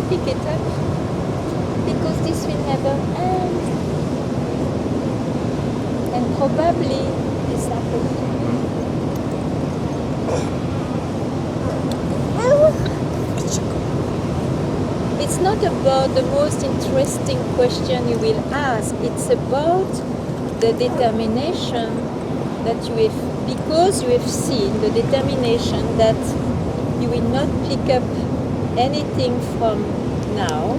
pick it up because this will never end. And probably this happened to me. It's not about the most interesting question you will ask. It's about the determination that you have, because you have seen the determination that you will not pick up anything from now,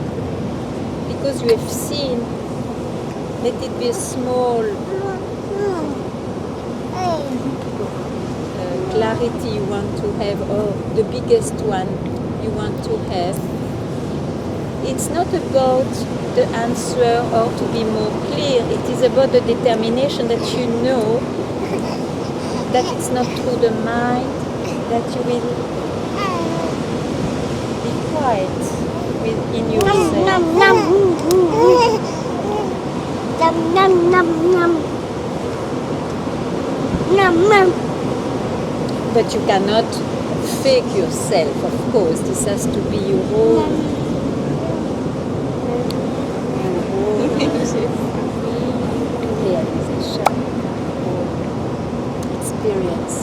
because you have seen, let it be a small clarity you want to have, or the biggest one you want to have. It's not about the answer or to be more clear. It is about the determination that you know that it's not through the mind, that you will be quiet within yourself. But you cannot fake yourself, of course. This has to be your own realization or experience.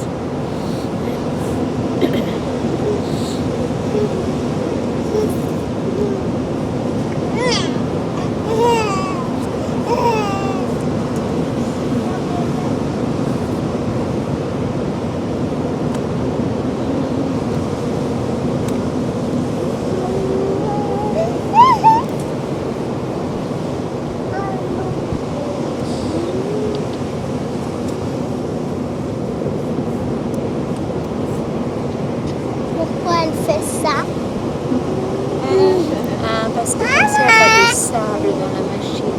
Parce que comme ça, il n'y a pas de sable dans la machine.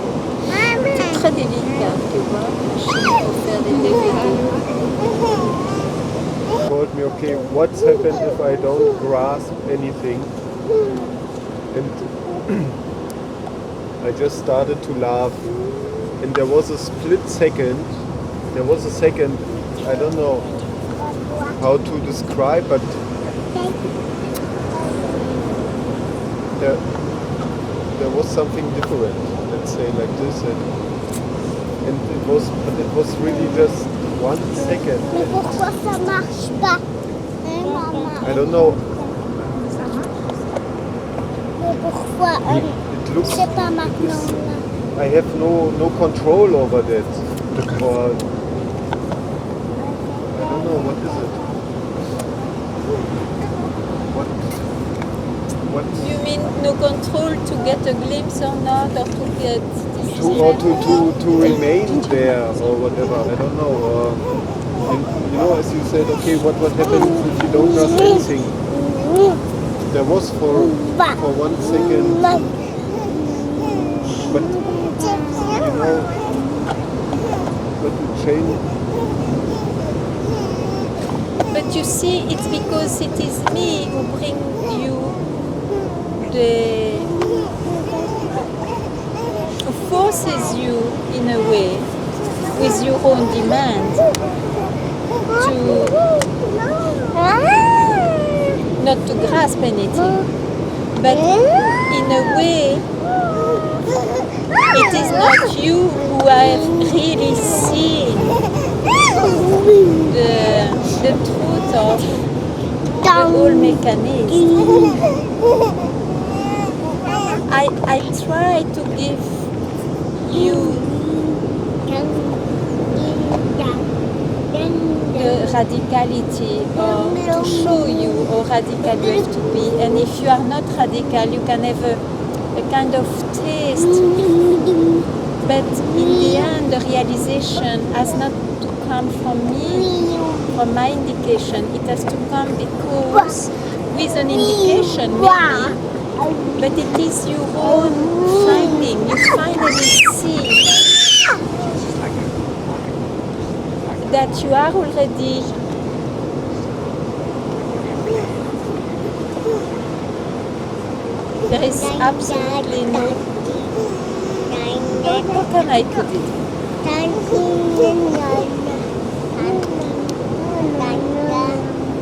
C'est très délicat, tu vois, la machine pour faire des DVD. Told me, okay, what's happened if I don't grasp anything? And I just started to laugh. And there was a split second. There was a second, I don't know how to describe, but there was something different, let's say like this, and it was really just 1 second. Pourquoi ça marche pas? I don't know. Mais pourquoi It looks. c'est pas maintenant là? I have no control over that. Or, I don't know, what is it? What? You mean no control to get a glimpse or not, or to get this To remain there or whatever, I don't know. And, you know, as you said, okay, what happens if you don't grasp anything? There was for 1 second, but you know, but it changed. But you see, it's because it is me who bring you who forces you in a way with your own demand to not to grasp anything, but in a way it is not you who have really seen the truth of the whole mechanism. I try to give you the radicality, or to show you how radical you have to be. And if you are not radical, you can have a kind of taste. But in the end, the realization has not to come from me, from my indication. It has to come because with an indication, maybe. But it is your own finding. You finally see that you are already there is absolutely no. How can I put it?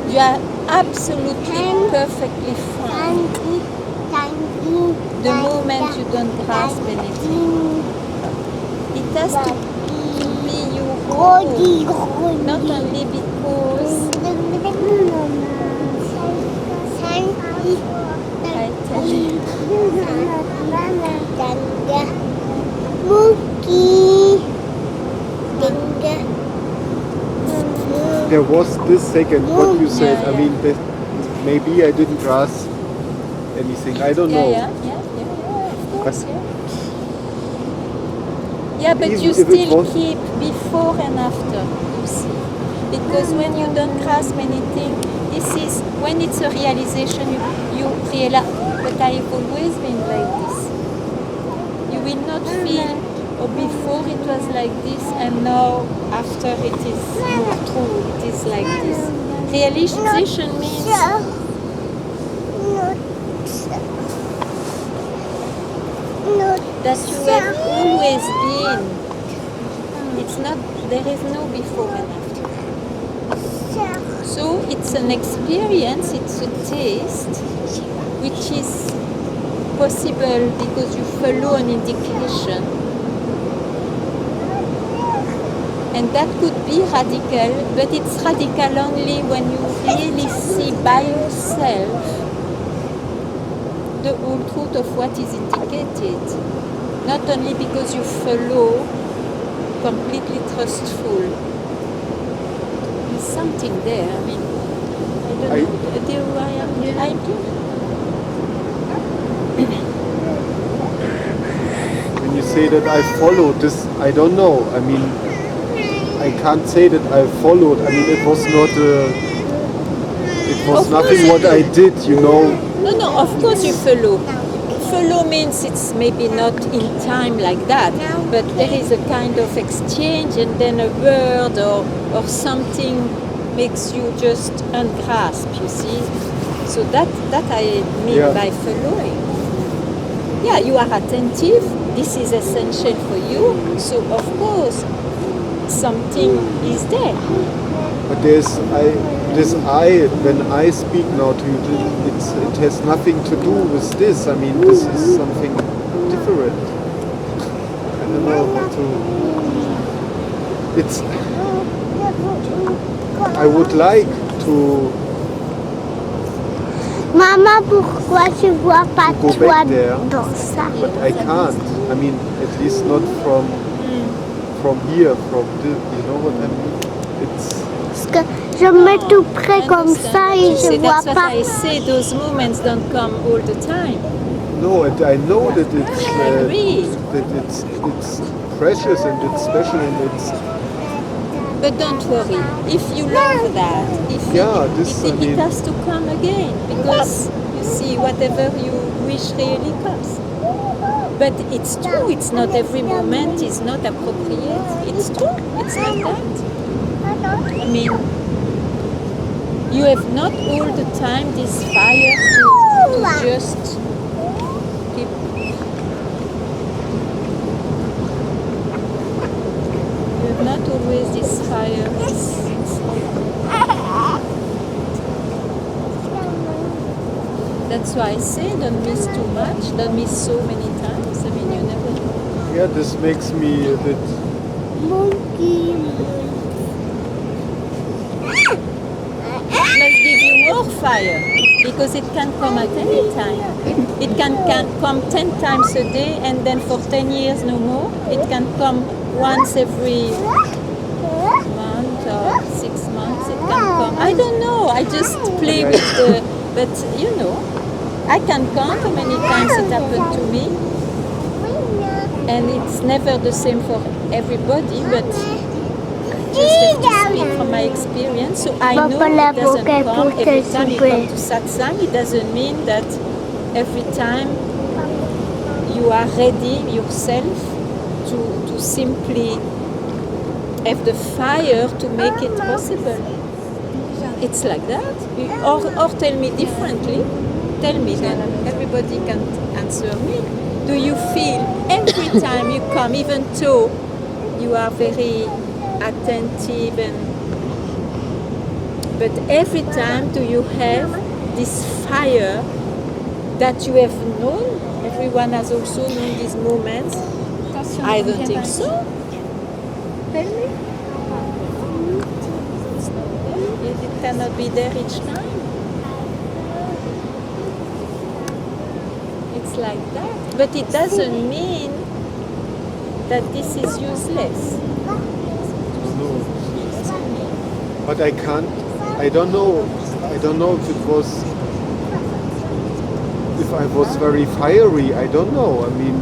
You are absolutely perfectly fine. the moment you don't grasp anything. It has to be your own, not only because I tell you. There was this second, what you said, Yeah, I mean, maybe I didn't grasp anything, I don't know. Yeah, of course, yeah. Yeah, but Even you if it still was- keep before and after, you see. Because when you don't grasp anything, this is, when it's a realization, you realize, but I've always been like this. You will not feel, oh, before it was like this, and now after it is more true, it is like this. Realization means that you have always been. It's not, there is no before and after. So it's an experience, it's a taste, which is possible because you follow an indication. And that could be radical, but it's radical only when you really see by yourself the whole truth of what is indicated. Not only because you follow completely trustful. There's something there. I mean, I don't know. When you say that I followed this, I don't know, I mean, I can't say that I followed, I mean, it was not, it was Of nothing course what you I do. did, you know. No, of course you follow. Follow means it's maybe not in time like that, but there is a kind of exchange, and then a word or something makes you just ungrasp, you see. So that I mean by following. Yeah, you are attentive, this is essential for you, so of course something is there. But this I, when I speak now to you, it has nothing to do with this. I mean, this is something different. I don't know how to. It's. I would like to Maman, pourquoi tu vois pas go toi back there, dans ça? but I can't. I mean, at least not from here, from the. You know what I mean? It's. Parce que je me mets tout près comme ça et je vois That's what pas. I say, those moments don't come all the time. No, and I know that it's I agree. that it's precious and it's special and it's. But don't worry, if you love that, it has to come again, because you see, whatever you wish really comes. But it's true, it's not every moment is not appropriate. It's true, it's like that. I mean, you have not all the time this fire to just keep. You have not always this fire. That's why I say don't miss too much, don't miss so many times. I mean, you never know. Yeah, this makes me a bit. Monkey. Let's give you more fire, because it can come at any time. It can come 10 times a day, and then for 10 years no more. It can come once every month or 6 months. It can come. I don't know. I just play with the. But you know, I can count how many times it happened to me, and it's never the same for everybody. But just have to speak from my experience, so I know it doesn't come every time you come to satsang. It doesn't mean that every time you are ready yourself to simply have the fire to make it possible. It's like that. Or tell me differently. Tell me, then everybody can answer me. Do you feel every time you come, even though you are very attentive, but every time do you have this fire that you have known everyone has also known these moments. I don't think so. Tell me. It cannot be there each time. It's like that. But it doesn't mean that this is useless. No. But I can't, I don't know if I was very fiery, I don't know. I mean,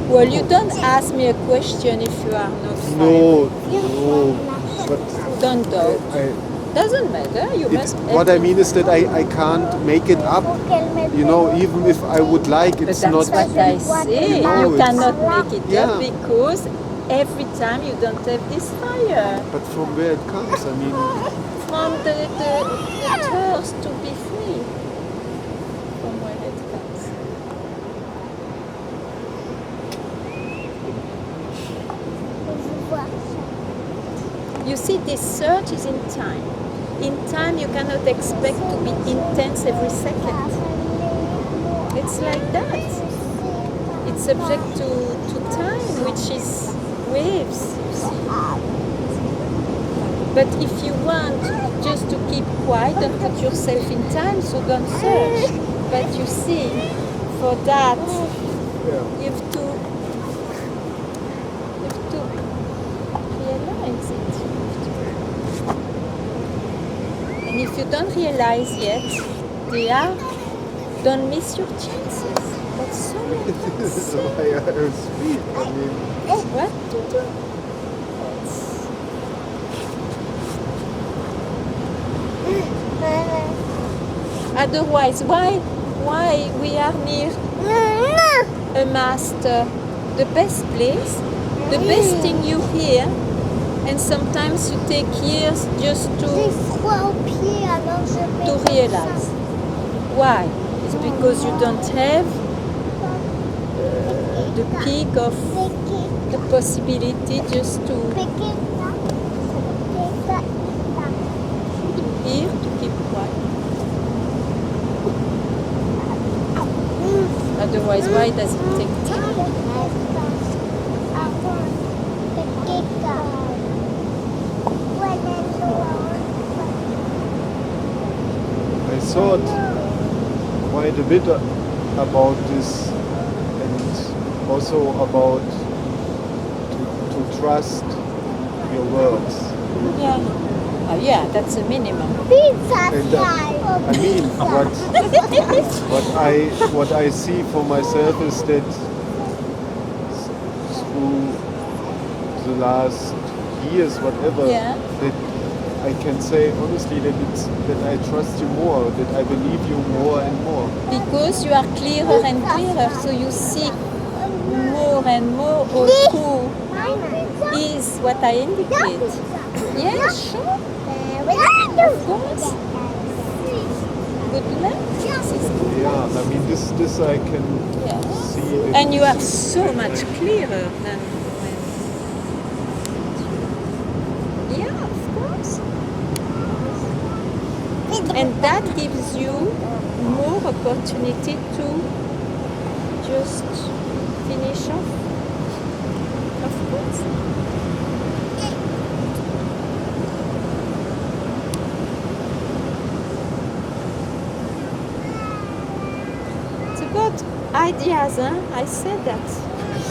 Well, you don't ask me a question if you are not no, fine. but Don't doubt. I, Doesn't matter. You must. what I mean is that I can't make it up, you know, even if I would like, But it's that's not, what I say. you know, You it's- cannot make it Yeah. up because every time you don't have this fire but from where it comes, I mean, from the thirst to be free. From where it comes. You see, this search is in time. In time, you cannot expect to be intense every second. It's like that. It's subject to time, which is waves, you see. But if you want just to keep quiet and put yourself in time, so don't search. But you see, for that, yeah. you have to realize it. And if you don't realize yet, don't miss your chances. That's so This is why I speak, I mean, what to do? Otherwise, why we are near a master? The best place, the best thing you hear, and sometimes you take years just to realize. Why? It's because you don't have the peak of the possibility just to hear, to keep quiet. Otherwise, why does it take time? I thought quite a bit about this and also about to trust your words. Yeah. Yeah, that's a minimum. And I mean, what I see for myself is that through the last years, whatever, Yeah. that I can say honestly that I trust you more, that I believe you more and more. Because you are clearer and clearer, so you see more and more of who is what I indicate. Yeah, sure. Of course. Good luck. Yeah, I mean this I can Yeah. see. That And you are it's- so much clearer than when. Yeah, of course. And that gives you more opportunity to just finish off. Of course. It's about ideas, huh? I said that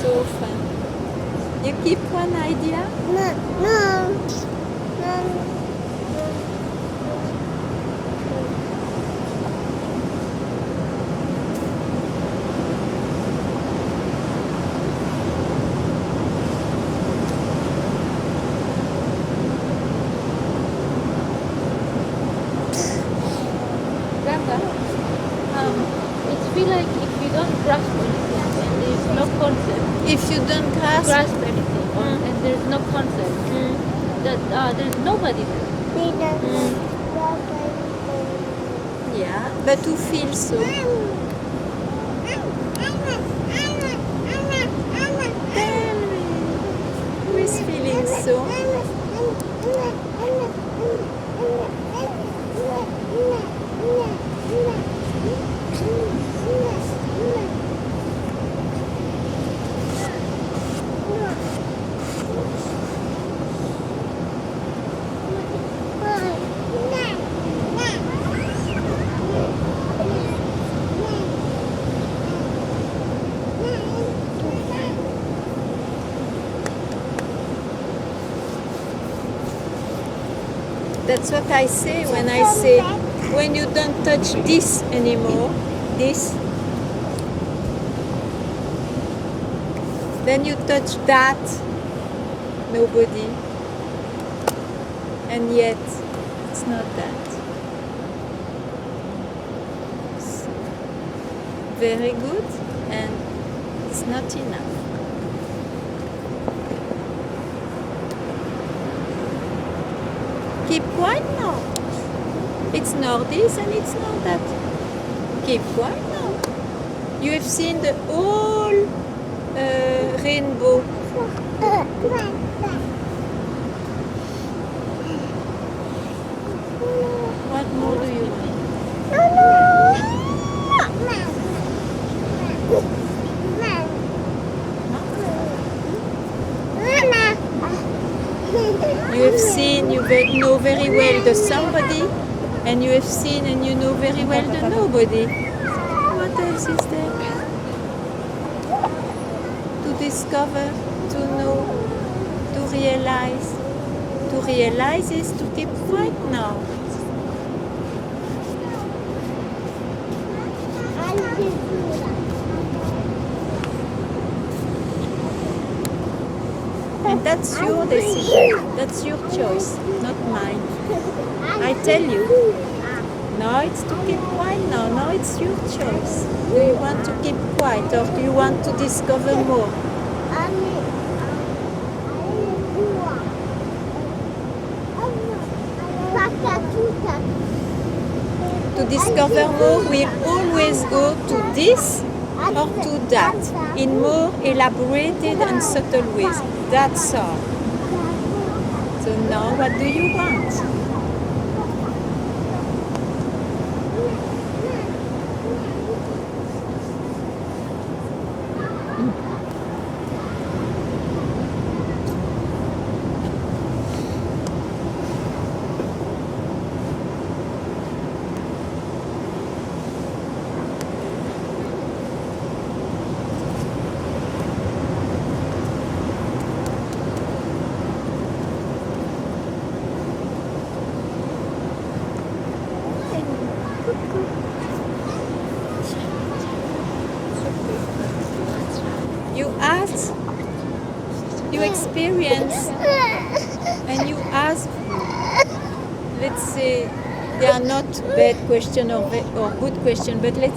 so often. You keep one idea? Ganga? It feels like if you don't grasp anything and there is no concept, If you don't grasp, grasp anything and there is no concept, that there is nobody there. yeah, but who feels so? Tell me, who is feeling so? That's what I say when I say, when you don't touch this anymore, this, then you touch that, nobody. And yet, it's not that. So, very good, and it's not enough. Keep quiet now. It's not this and it's not that. Keep quiet now. You have seen the whole rainbow. What more do you want? You have seen, you know very well the somebody, and you have seen and you know very well the nobody. What else is there? To discover, to know, to realize. To realize is to keep quiet now. And that's your decision, that's your choice, not mine. I tell you, no, it's to keep quiet now, no, it's your choice. Do you want to keep quiet or do you want to discover more? To discover more, we always go to this or to that, in more elaborated and subtle ways. That's all. So now what do you want? You ask, you experience, and you ask, let's say, they are not bad question or good question, but I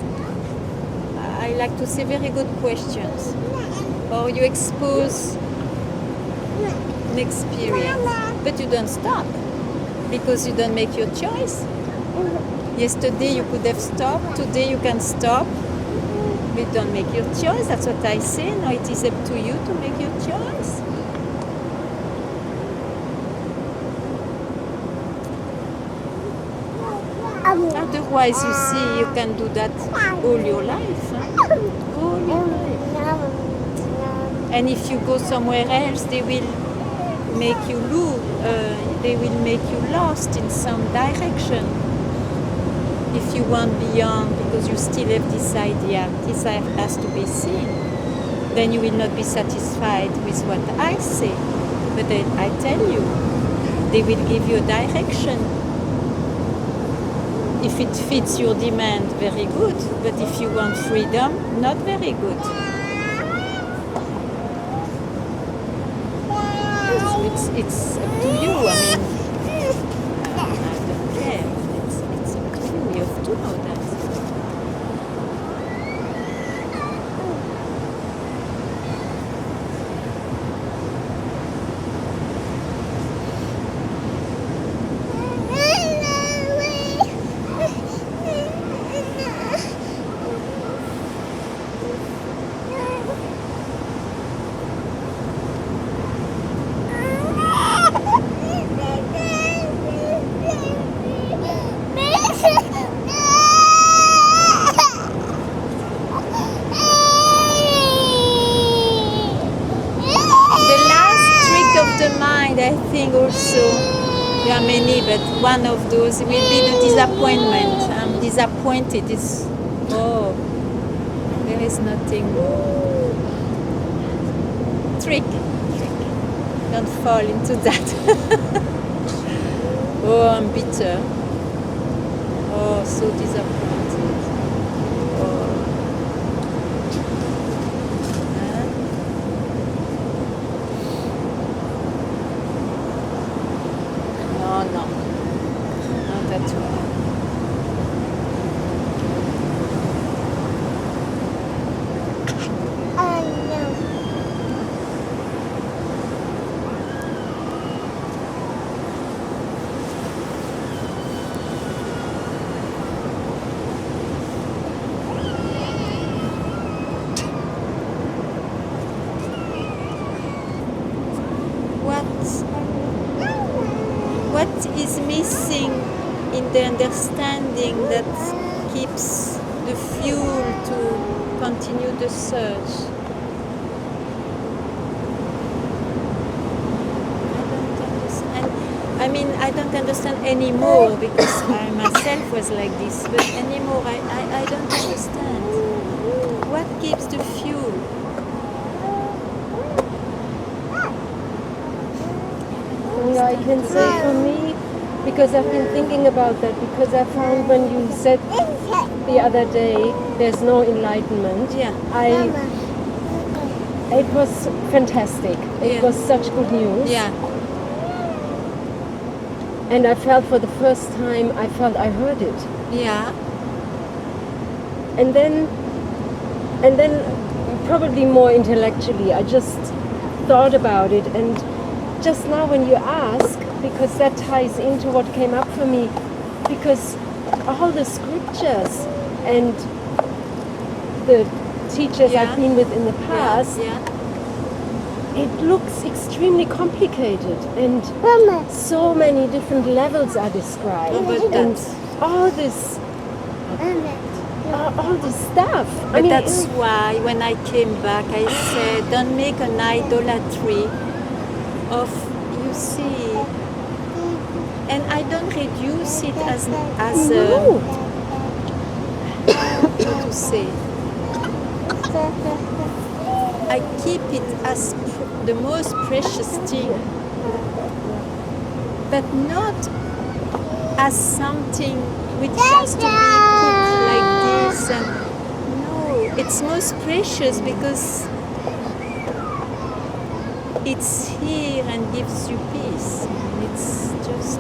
like to say very good questions. Or you expose an experience, but you don't stop, because you don't make your choice. Yesterday you could have stopped, today you can stop. You don't make your choice, that's what I say. Now it is up to you to make your choice. Otherwise, you see, you can do that all your life. Huh? All your life. And if you go somewhere else, they will make you lose, they will make you lost in some direction. If you want beyond, because you still have this idea, this has to be seen, then you will not be satisfied with what I say. But then I tell you, they will give you a direction. If it fits your demand, very good. But if you want freedom, not very good. It's up to you. I mean, I don't care. It's up to you. You have to know that. I think also, there are many, but one of those will be the disappointment. I'm disappointed. It's, oh, there is nothing. Trick. Don't fall into that. Oh, I'm bitter. Oh, so disappointed. Oh. Huh? No, not at all. What is missing in the understanding that keeps the fuel to continue the search? I don't understand anymore because I myself was like this, but anymore I don't understand. What gives the fuel? Yeah, I can say for me, because I've been thinking about that, because I found when you said the other day there's no enlightenment, Yeah. it was fantastic. It Yeah. was such good news. Yeah. And I felt for the first time, I heard it. Yeah. And then probably more intellectually, I just thought about it. And just now when you ask, because that ties into what came up for me, because all the scriptures and the teachers Yeah. I've been with in the past, Yeah. it looks extremely complicated, and so many different levels are described. Oh, but and that's- all this stuff. But that's why when I came back I said, don't make an idolatry of, you see, and I don't reduce it as No. how to say, I keep it as the most precious thing, but not as something which has to be put like this. And no, it's most precious because it's here and gives you peace. It's just.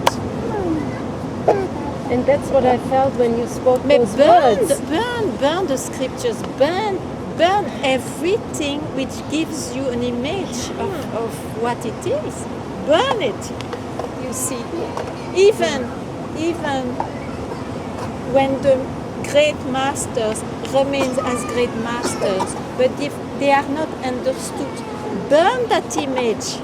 And that's what I felt when you spoke But those words. burn the scriptures, burn everything which gives you an image of what it is. Burn it, you see. Even when the great masters remain as great masters, but if they are not understood, burn that image,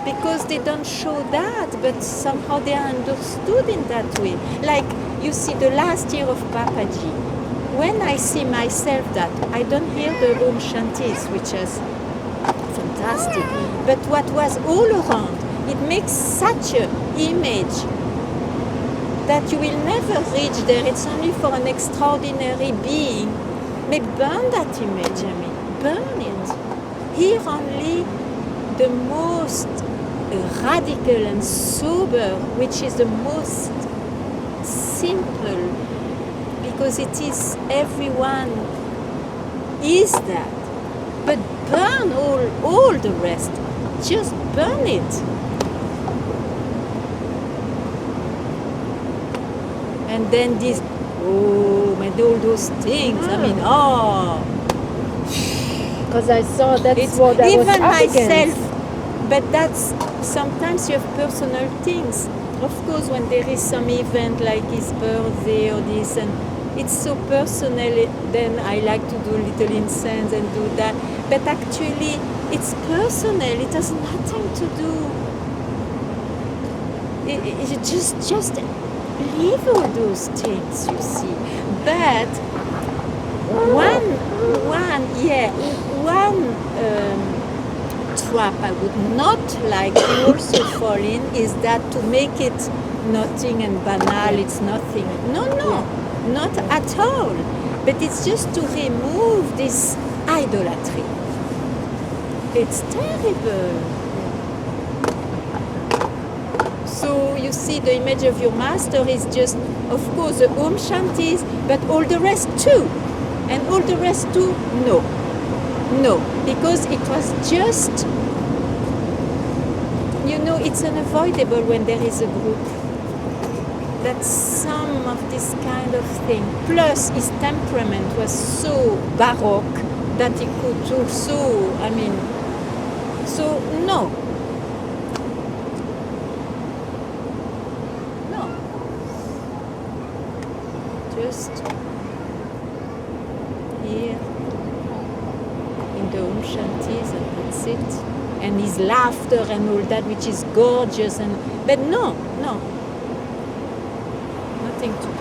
because they don't show that, but somehow they are understood in that way. Like, you see, the last year of Papaji, when I see myself that, I don't hear the Om Shantis, which is fantastic, but what was all around, it makes such an image that you will never reach there. It's only for an extraordinary being. But burn that image, I mean, burn it. Here only the most radical and sober, which is the most simple, because it is, everyone is that. But burn all the rest. Just burn it. And then this, and all those things, I mean, Because I saw that's it's what I was even up myself. against. But that's, sometimes you have personal things. Of course, when there is some event like his birthday or this, and it's so personal, then I like to do a little incense and do that. But actually, it's personal. It has nothing to do. It just leave all those things, you see. But one trap I would not like to also fall in is that to make it nothing and banal, it's nothing. No, not at all. But it's just to remove this idolatry. It's terrible. So you see the image of your master is just, of course, the Om Shantis, but all the rest too. And all the rest too, no. No, because it was just, you know, it's unavoidable when there is a group. That some of this kind of thing. Plus, his temperament was so baroque that he could do so, I mean, so no. No. Just here in the Om Shantis, and that's it. And his laughter and all that, which is gorgeous, and but no, nothing to do.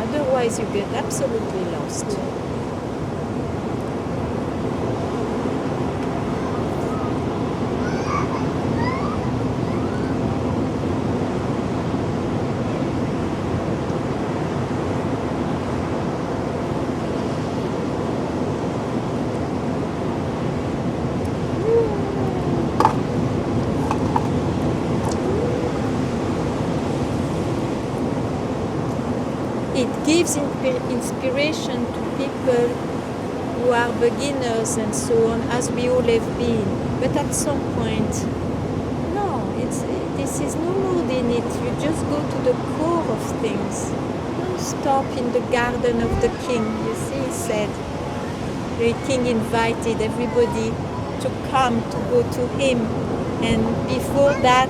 Otherwise, you get absolutely lost. It gives inspiration to people who are beginners and so on, as we all have been. But at some point, no, this is no mood in it. You just go to the core of things. Don't stop in the garden of the king. You see, he said, the king invited everybody to come to go to him. And before that,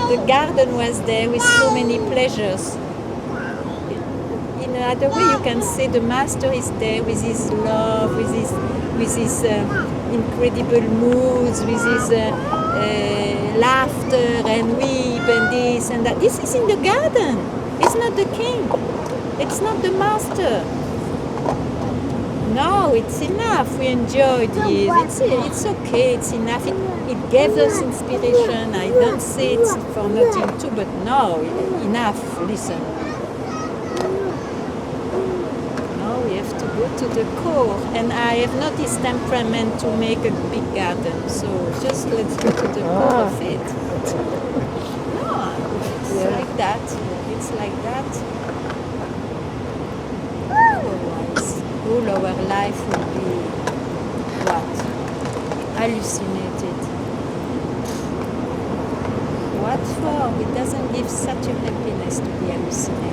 the garden was there with so many pleasures. In another way, you can say the master is there with his love, with his incredible moods, with his laughter and weep and this and that. This is in the garden. It's not the king. It's not the master. No, it's enough. We enjoyed this. It's okay. It's enough. It gave us inspiration. I don't say it's for nothing too, but no, enough. Listen. Go to the core, and I have not this temperament to make a big garden, so just let's go to the core of it. No, it's like that. It's like that. Otherwise, all our life will be what? Hallucinated. What for? It doesn't give such a happiness to be hallucinated.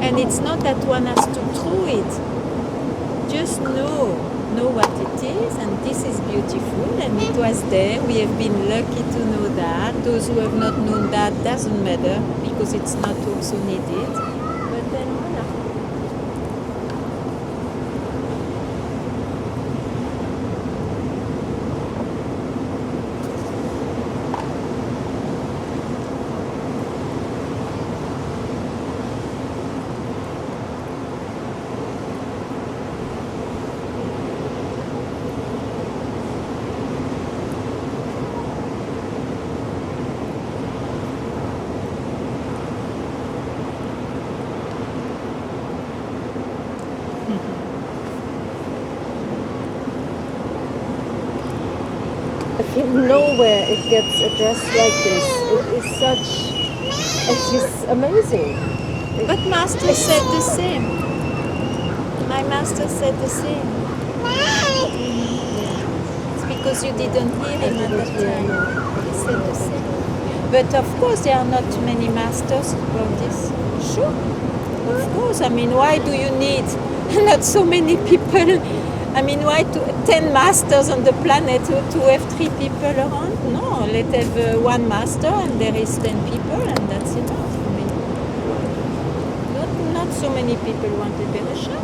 And it's not that one has to throw it. Just know what it is, and this is beautiful, and it was there. We have been lucky to know that. Those who have not known that doesn't matter, because it's not also needed. But then voila. Nowhere it gets addressed like this. It is such, it's just amazing. But Master said the same. My Master said the same. It's because you didn't hear him at that time. He said the same. But of course there are not many Masters about this. Sure. Of course. I mean, why do you need not so many people? I mean, why 10 masters on the planet to have 3 people around? No, let's have one master and there is 10 people and that's enough. I mean, not so many people want liberation.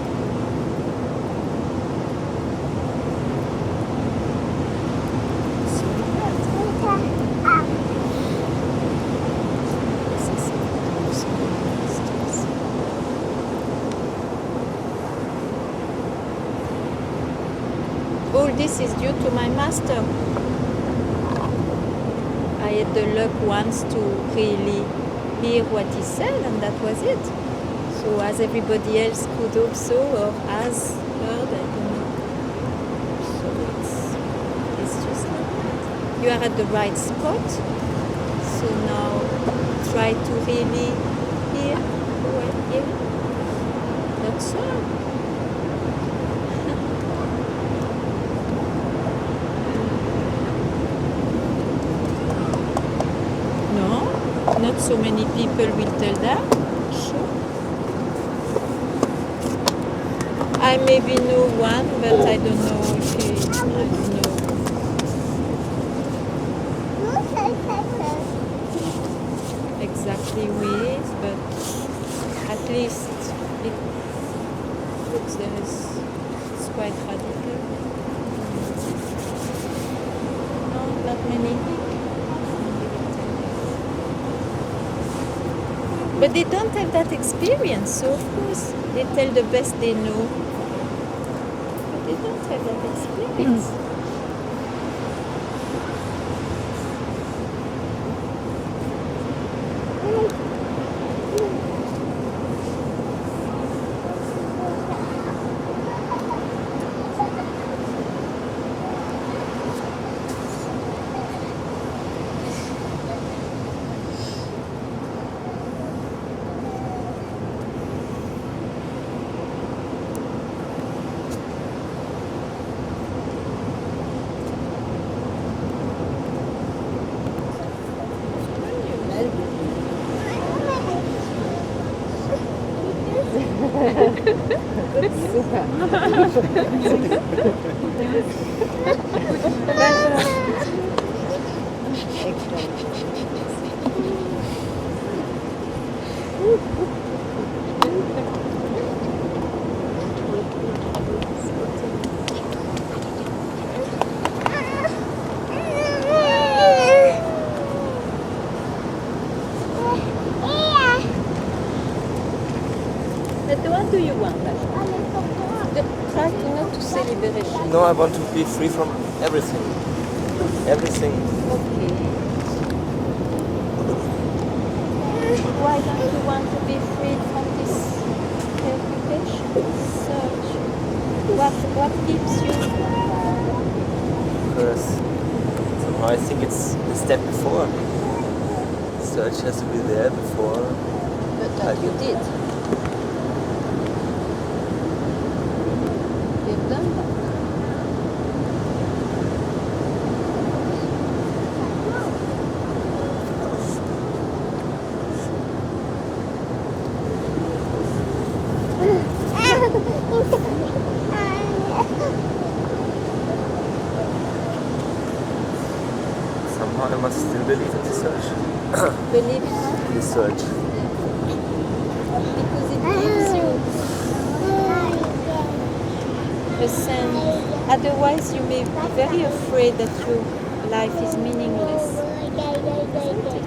All this is due to my master. I had the luck once to really hear what he said, and that was it. So as everybody else could also, or has heard, I don't know. So it's just like that. You are at the right spot. So now try to really hear, well, hear. That's all. No, not so many people will tell that. Sure. I maybe know one, but I don't know if he, I don't know. Exactly who he is, but at least it looks it's quite radical. No, not many. But they don't have that experience, so of course they tell the best they know. But they don't have that experience. But what do you want? Try to not to say liberation. No, I want to be free from everything. Everything. Okay. Why don't you want to be freed from this preoccupation, search? What keeps you? Because somehow I think it's the step before. Search has to be there before. But that you did. You've done that. Somehow I must still believe in the search. Believe in what? In the search. Because it gives you a sense. Otherwise, you may be very afraid that your life is meaningless. Isn't it?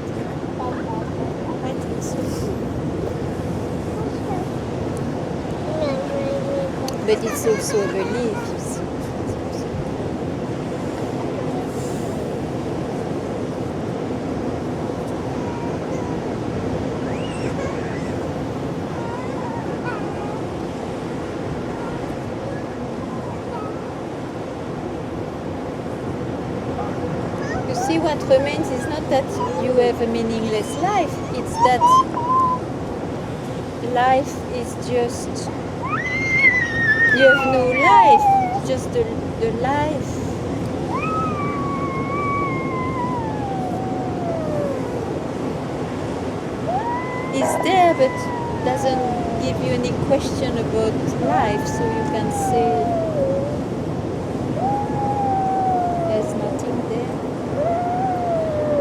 I think so. But it's also a belief, you see. You see, what remains is not that you have a meaningless life, it's that life is just, you have no life, just the life. Is there, but doesn't give you any question about life, so you can say there's nothing there.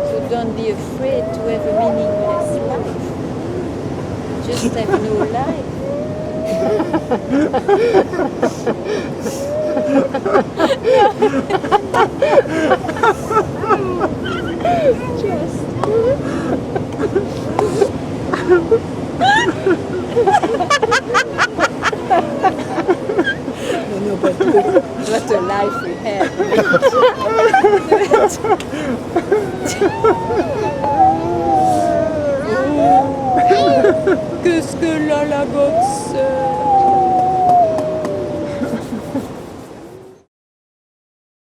So don't be afraid to have a meaningless life. You just have no life. No, but what a life we have. Qu'est-ce que la Malagots